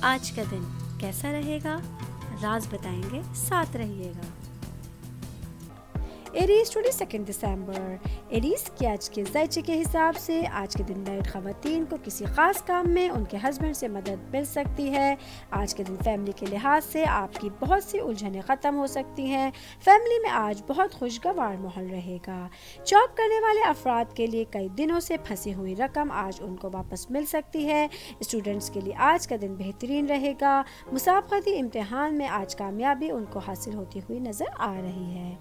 آج کا دن کیسا رہے گا؟ راز بتائیں گے، ساتھ رہیے گا۔ ایریز 22 دسمبر۔ ایریز کے آج کے ذائچے کے حساب سے آج کے دن میرڈ خواتین کو کسی خاص کام میں ان کے ہسبینڈ سے مدد مل سکتی ہے۔ آج کے دن فیملی کے لحاظ سے آپ کی بہت سی الجھنیں ختم ہو سکتی ہیں۔ فیملی میں آج بہت خوشگوار ماحول رہے گا۔ جاب کرنے والے افراد کے لیے کئی دنوں سے پھنسی ہوئی رقم آج ان کو واپس مل سکتی ہے۔ اسٹوڈنٹس کے لیے آج کا دن بہترین رہے گا۔ مسابقتی امتحان میں آج کامیابی ان کو حاصل ہوتی ہوئی نظر آ رہی ہے۔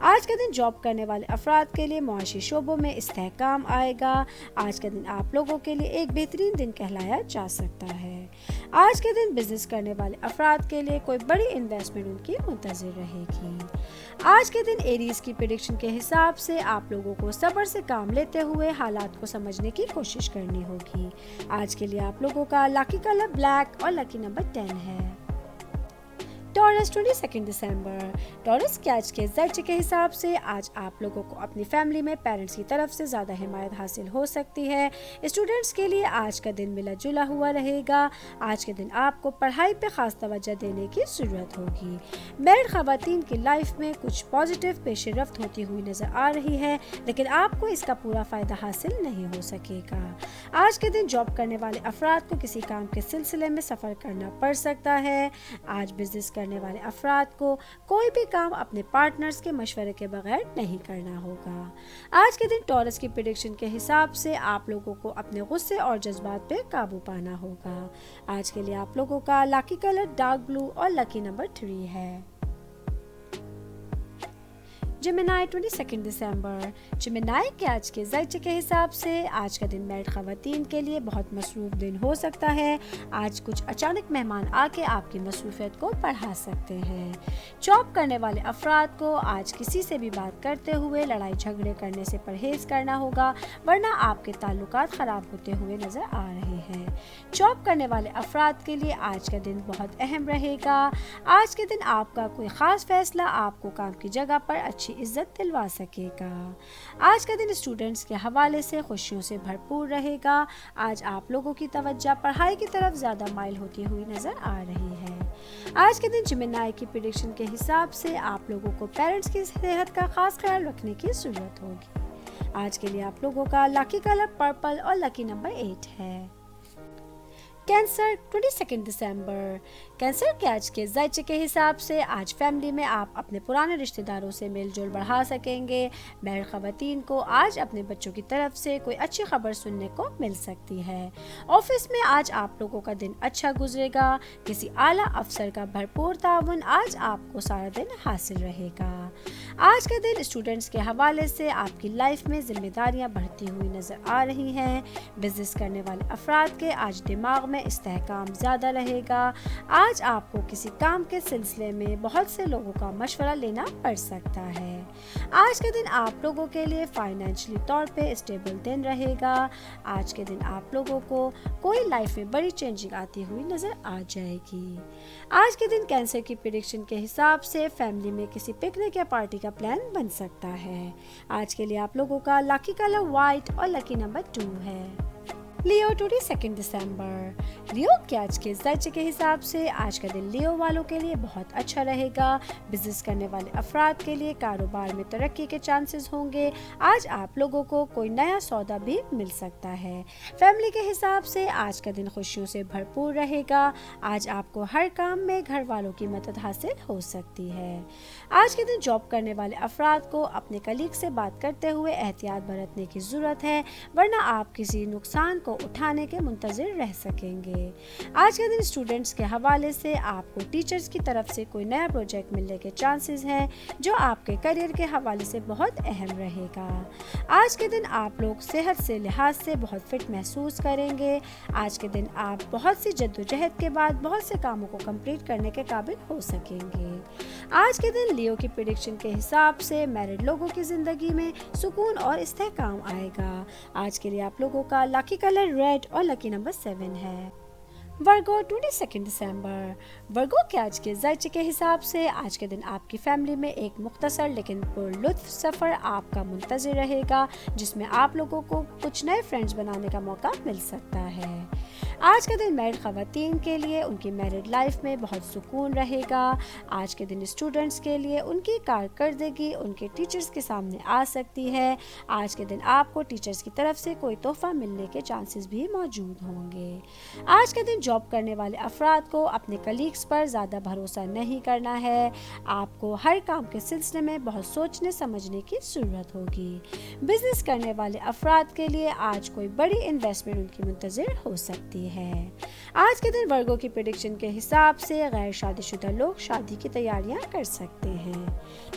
آج کا دن جاب کرنے والے افراد کے لیے معاشی شعبوں میں استحکام آئے گا۔ آج کا دن آپ لوگوں کے لیے ایک بہترین دن کہلایا جا سکتا ہے۔ آج کے دن بزنس کرنے والے افراد کے لیے کوئی بڑی انویسٹمنٹ ان کی منتظر رہے گی۔ آج کے دن ایریز کی پریڈکشن کے حساب سے آپ لوگوں کو صبر سے کام لیتے ہوئے حالات کو سمجھنے کی کوشش کرنی ہوگی۔ آج کے لیے آپ لوگوں کا لکی کلر بلیک اور لکی نمبر 10 ہے۔ ٹورس 22 دسمبر۔ ٹورس کے آج کے ذائچے کے حساب سے آج آپ لوگوں کو اپنی فیملی میں پیرنٹس کی طرف سے زیادہ حمایت حاصل ہو سکتی ہے۔ اسٹوڈنٹس کے لیے آج کا دن ملا جلا ہوا رہے گا۔ آج کے دن آپ کو پڑھائی پہ خاص توجہ دینے کی ضرورت ہوگی۔ میرڈ خواتین کی لائف میں کچھ پازیٹیو پیش رفت ہوتی ہوئی نظر آ رہی ہے، لیکن آپ کو اس کا پورا فائدہ حاصل نہیں ہو سکے گا۔ آج کے دن جاب کرنے والے افراد کو کسی کام کے سلسلے میں سفر کرنا پڑ سکتا ہے۔ آج بزنس کرنے والے افراد کو کوئی بھی کام اپنے پارٹنرز کے مشورے کے بغیر نہیں کرنا ہوگا۔ آج کے دن ٹورس کی پریڈکشن کے حساب سے آپ لوگوں کو اپنے غصے اور جذبات پہ قابو پانا ہوگا۔ آج کے لیے آپ لوگوں کا لکی کلر ڈارک بلو اور لکی نمبر 3 ہے۔ جیمنائی 22 دسمبر۔ جیمنائی کے آج کے ذائچے کے حساب سے آج کا دن میرڈ خواتین کے لیے بہت مصروف دن ہو سکتا ہے۔ آج کچھ اچانک مہمان آ کے آپ کی مصروفیت کو بڑھا سکتے ہیں۔ جاب کرنے والے افراد کو آج کسی سے بھی بات کرتے ہوئے لڑائی جھگڑے کرنے سے پرہیز کرنا ہوگا، ورنہ آپ کے تعلقات خراب ہوتے ہوئے نظر آ رہے ہیں۔ جاب کرنے والے افراد کے لیے آج کا دن بہت اہم رہے گا۔ آج کے دن آپ کا کوئی خاص فیصلہ آپ کو کام کی جگہ پر اچھی عزت دلوا سکے گا۔ آج کا دن اسٹوڈنٹس کے حوالے سے خوشیوں سے بھرپور رہے گا۔ آج آپ لوگوں کی توجہ پڑھائی کی طرف زیادہ مائل ہوتی ہوئی نظر آ رہی ہے۔ آج کے دن جیمنائی کی پریڈکشن کے حساب سے آپ لوگوں کو پیرنٹس کی صحت کا خاص خیال رکھنے کی ضرورت ہوگی۔ آج کے لیے آپ لوگوں کا لکی کلر پرپل اور لکی نمبر 8 ہے۔ کینسر 22 دسمبر۔ کینسر کے آج کے ذائچے کے حساب سے آج فیملی میں آپ اپنے پرانے رشتہ داروں سے میل جول بڑھا سکیں گے۔ میرڈ خواتین کو آج اپنے بچوں کی طرف سے کوئی اچھی خبر سننے کو مل سکتی ہے۔ آفس میں آج آپ لوگوں کا دن اچھا گزرے گا۔ کسی اعلیٰ افسر کا بھرپور تعاون آج آپ کو سارا دن حاصل رہے گا۔ آج کا دن اسٹوڈنٹس کے حوالے سے آپ کی لائف میں ذمہ داریاں بڑھتی ہوئی نظر آ رہی ہیں۔ بزنس کرنے والے افراد کے آج دماغ میں استحکام زیادہ رہے گا۔ آج آپ کو کسی کام کے سلسلے میں بہت سے لوگوں کا مشورہ لینا پڑ سکتا ہے۔ آج کے دن آپ لوگوں کے لیے فائنینشلی طور پہ اسٹیبل دن رہے گا۔ آج کے دن آپ لوگوں کو کوئی لائف میں بڑی چینجنگ آتی ہوئی نظر آ جائے گی۔ آج کے دن کینسر کی پریڈکشن کے حساب سے فیملی میں کسی پکنک یا پارٹی کا پلان بن سکتا ہے۔ آج کے لیے آپ لوگوں کا لکی کلر وائٹ اور لکی نمبر 2 ہے۔ لیو 22 دسمبر۔ لیو کے آج کے ذائچے کے حساب سے آج کا دن لیو والوں کے لیے بہت اچھا رہے گا۔ بزنس کرنے والے افراد کے لیے کاروبار میں ترقی کے چانسز ہوں گے۔ آج آپ لوگوں کو کوئی نیا سودا بھی مل سکتا ہے۔ فیملی کے حساب سے آج کا دن خوشیوں سے بھرپور رہے گا۔ آج آپ کو ہر کام میں گھر والوں کی مدد حاصل ہو سکتی ہے۔ آج کے دن جاب کرنے والے افراد کو اپنے کلیگ سے بات کرتے ہوئے احتیاط برتنے کی ضرورت ہے، ورنہ آپ کسی نقصان کو اٹھانے کے منتظر رہ سکیں گے۔ آج کے دن اسٹوڈنٹس کے حوالے سے آپ کو ٹیچرز کی طرف سے کوئی نیا پروجیکٹ ملنے کے چانسز ہیں، جو آپ کے کیریئر کے حوالے سے بہت اہم رہے گا۔ آج کے دن آپ لوگ صحت سے لحاظ سے بہت فٹ محسوس کریں گے۔ آج کے دن آپ بہت سی جدوجہد کے بعد بہت سے کاموں کو کمپلیٹ کرنے کے قابل ہو سکیں گے۔ آج کے دن لیو کی پریڈکشن کے حساب سے میرڈ لوگوں کی زندگی میں سکون اور استحکام آئے گا۔ آج کے لیے آپ لوگوں کا لکی کلر ریڈ اور لکی نمبر 7 ہے۔ ورگو 22 دسمبر۔ ورگو کے آج کے ذائچے کے حساب سے آج کے دن آپ کی فیملی میں ایک مختصر لیکن پرلطف سفر آپ کا منتظر رہے گا، جس میں آپ لوگوں کو کچھ نئے فرینڈز بنانے کا موقع مل سکتا ہے۔ آج کا دن میرڈ خواتین کے لیے ان کی میرڈ لائف میں بہت سکون رہے گا۔ آج کے دن اسٹوڈنٹس کے لیے ان کی کارکردگی ان کے ٹیچرز کے سامنے آ سکتی ہے۔ آج کے دن آپ کو ٹیچرز کی طرف سے کوئی تحفہ ملنے کے چانسز بھی موجود ہوں گے۔ آج کے دن جاب کرنے والے افراد کو اپنے کلیگز پر زیادہ بھروسہ نہیں کرنا ہے۔ آپ کو ہر کام کے سلسلے میں بہت سوچنے سمجھنے کی ضرورت ہوگی۔ بزنس کرنے والے افراد کے لیے آج کوئی بڑی انویسٹمنٹ ان کی منتظر ہو سکتی ہے۔ آج کے دن ورگو کی پریڈکشن کے حساب سے غیر شادی شدہ لوگ شادی کی تیاریاں کر سکتے ہیں۔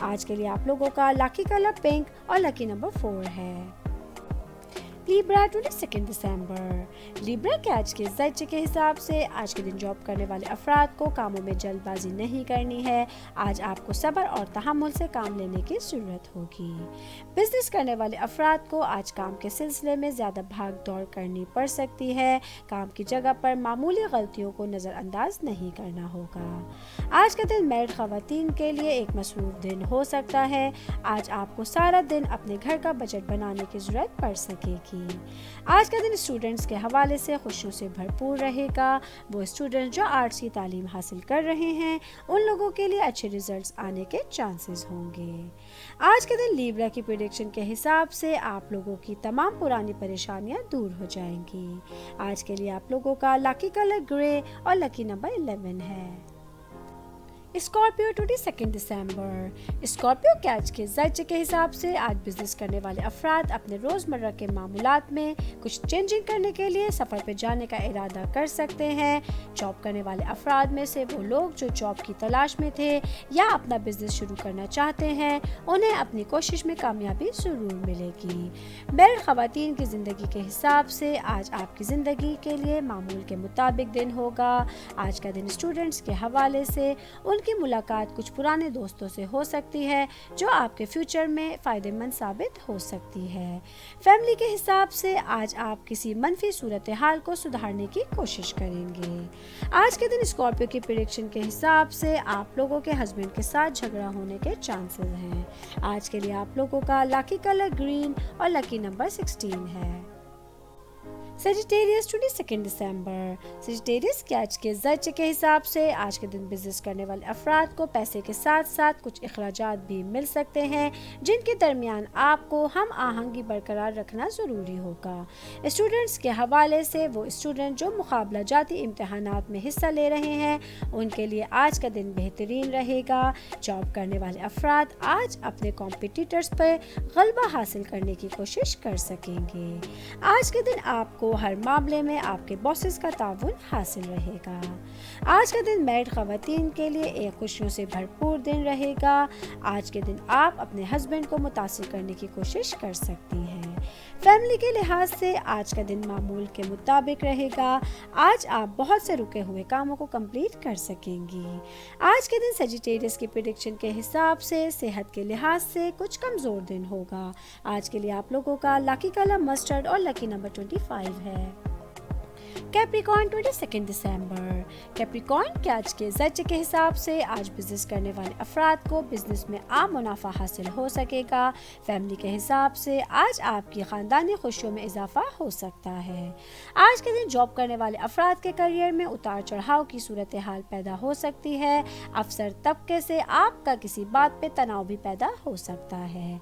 آج کے لیے آپ لوگوں کا لکی کلر پنک اور لکی نمبر 4 ہے۔ لیبرا 22 دسمبر۔ لیبرا کے آج کے زائچے کے حساب سے آج کے دن جاب کرنے والے افراد کو کاموں میں جلد بازی نہیں کرنی ہے۔ آج آپ کو صبر اور تحمل سے کام لینے کی ضرورت ہوگی۔ بزنس کرنے والے افراد کو آج کام کے سلسلے میں زیادہ بھاگ دوڑ کرنی پڑ سکتی ہے۔ کام کی جگہ پر معمولی غلطیوں کو نظر انداز نہیں کرنا ہوگا۔ آج کا دن میرڈ خواتین کے لیے ایک مصروف دن ہو سکتا ہے۔ آج آپ کو سارا دن اپنے گھر کا بجٹ بنانے کی ضرورت پڑ سکے گی۔ آج کا دن اسٹوڈنٹس کے حوالے سے خوشیوں سے بھرپور رہے گا۔ وہ اسٹوڈنٹ جو آرٹس کی تعلیم حاصل کر رہے ہیں ان لوگوں کے لیے اچھے ریزلٹس آنے کے چانسز ہوں گے۔ آج کے دن لیبرا کی پریڈکشن کے حساب سے آپ لوگوں کی تمام پرانی پریشانیاں دور ہو جائیں گی۔ آج کے لیے آپ لوگوں کا لکی کلر گرے اور لکی نمبر 11 ہے۔ اسکارپیو 22 دسمبر۔ اسکارپیو کے آج کے زائچے کے حساب سے آج بزنس کرنے والے افراد اپنے روزمرہ کے معمولات میں کچھ چینجنگ کرنے کے لیے سفر پہ جانے کا ارادہ کر سکتے ہیں۔ جاب کرنے والے افراد میں سے وہ لوگ جو جاب کی تلاش میں تھے یا اپنا بزنس شروع کرنا چاہتے ہیں انہیں اپنی کوشش میں کامیابی ضرور ملے گی۔ میرڈ خواتین کی زندگی کے حساب سے آج آپ کی زندگی کے لیے معمول کے مطابق دن ہوگا۔ آج کا دن اسٹوڈنٹس کے حوالے سے ان کی ملاقات کچھ پرانے دوستوں سے ہو سکتی ہے جو آپ کے فیوچر میں فائدہ مند ثابت ہو سکتی ہے۔ فیملی کے حساب سے آج آپ کسی منفی صورتحال کو سدھارنے کی کوشش کریں گے۔ آج کے دن اسکارپیو کی پریڈکشن کے حساب سے آپ لوگوں کے ہسبینڈ کے ساتھ جھگڑا ہونے کے چانسز ہیں۔ آج کے لیے آپ لوگوں کا لکی کلر گرین اور لکی نمبر 16 ہے۔ سیجیٹیریس 22 دسمبر۔ سیجیٹیریس کے آج کے زائچے کے حساب سے آج کے دن بزنس کرنے والے افراد کو پیسے کے ساتھ ساتھ کچھ اخراجات بھی مل سکتے ہیں جن کے درمیان آپ کو ہم آہنگی برقرار رکھنا ضروری ہوگا۔ اسٹوڈنٹس کے حوالے سے وہ اسٹوڈنٹ جو مقابلہ جاتی امتحانات میں حصہ لے رہے ہیں ان کے لیے آج کا دن بہترین رہے گا۔ جاب کرنے والے افراد آج اپنے کمپٹیٹرز پر غلبہ حاصل کرنے کی کوشش کر سکیں گے۔ آج کے دن آپ کو ہر معاملے میں آپ کے باسز کا تعاون حاصل رہے گا۔ آج کا دن میرڈ خواتین کے لیے ایک خوشیوں سے بھرپور دن رہے گا۔ آج کے دن آپ اپنے ہسبینڈ کو متاثر کرنے کی کوشش کر سکتی ہیں۔ فیملی کے لحاظ سے آج کا دن معمول کے مطابق رہے گا۔ آج آپ بہت سے رکے ہوئے کاموں کو کمپلیٹ کر سکیں گی۔ آج کے دن سیجیٹیریس کی پریڈکشن کے حساب سے صحت کے لحاظ سے کچھ کمزور دن ہوگا۔ آج کے لیے آپ لوگوں کا لکی کلر مسٹرڈ اور لکی نمبر 25 ہے۔ کیپریکارن 22 دسمبر۔ کیپریکارن کے آج کے زائچے کے حساب سے آج بزنس کرنے والے افراد کو بزنس میں عام منافع حاصل ہو سکے گا۔ فیملی کے حساب سے آج آپ کی خاندانی خوشیوں میں اضافہ ہو سکتا ہے۔ آج کے دن جاب کرنے والے افراد کے کیریئر میں اتار چڑھاؤ کی صورتحال پیدا ہو سکتی ہے۔ افسر طبقے سے آپ کا کسی بات پہ تناؤ بھی پیدا ہو سکتا ہے۔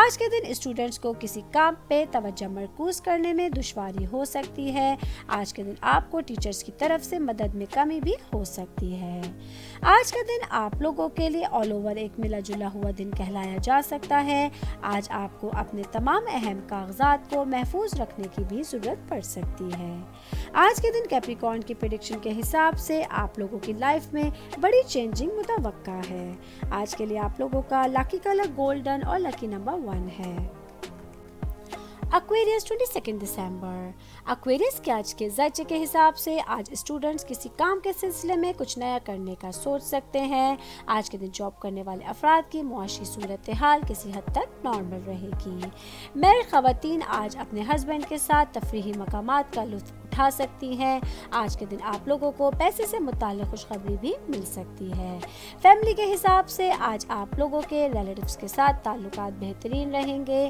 آج کے دن اسٹوڈنٹس کو کسی کام پہ توجہ مرکوز کرنے میں دشواری ہو سکتی ہے۔ آج کے دن آپ کو ٹیچرز کی طرف سے مدد میں کمی بھی ہو سکتی ہے۔ آج کا دن آپ لوگوں کے لیے آل اوور ایک ملا جلا ہوا دن کہلایا جا سکتا ہے۔ آج آپ کو اپنے تمام اہم کاغذات کو محفوظ رکھنے کی بھی ضرورت پڑ سکتی ہے۔ آج کے دن کیپریکارن کی پریڈکشن کے حساب سے آپ لوگوں کی لائف میں بڑی چینجنگ متوقع ہے۔ آج کے لیے آپ لوگوں کا لکی کلر گولڈن اور لکی نمبر 1 ہے۔ ایکویریس 22 دسمبر۔ ایکویریس کے آج کے زائچے کے حساب سے آج اسٹوڈنٹس کسی کام کے سلسلے میں کچھ نیا کرنے کا سوچ سکتے ہیں۔ آج کے دن جاب کرنے والے افراد کی معاشی صورتحال کسی حد تک نارمل رہے گی۔ میرڈ خواتین آج اپنے ہسبینڈ کے ساتھ تفریحی مقامات کا لطف اٹھا سکتی ہیں۔ آج کے دن آپ لوگوں کو پیسے سے متعلق خوشخبری بھی مل سکتی ہے۔ فیملی کے حساب سے آج آپ لوگوں کے ریلیٹیوز کے ساتھ تعلقات بہترین رہیں گے۔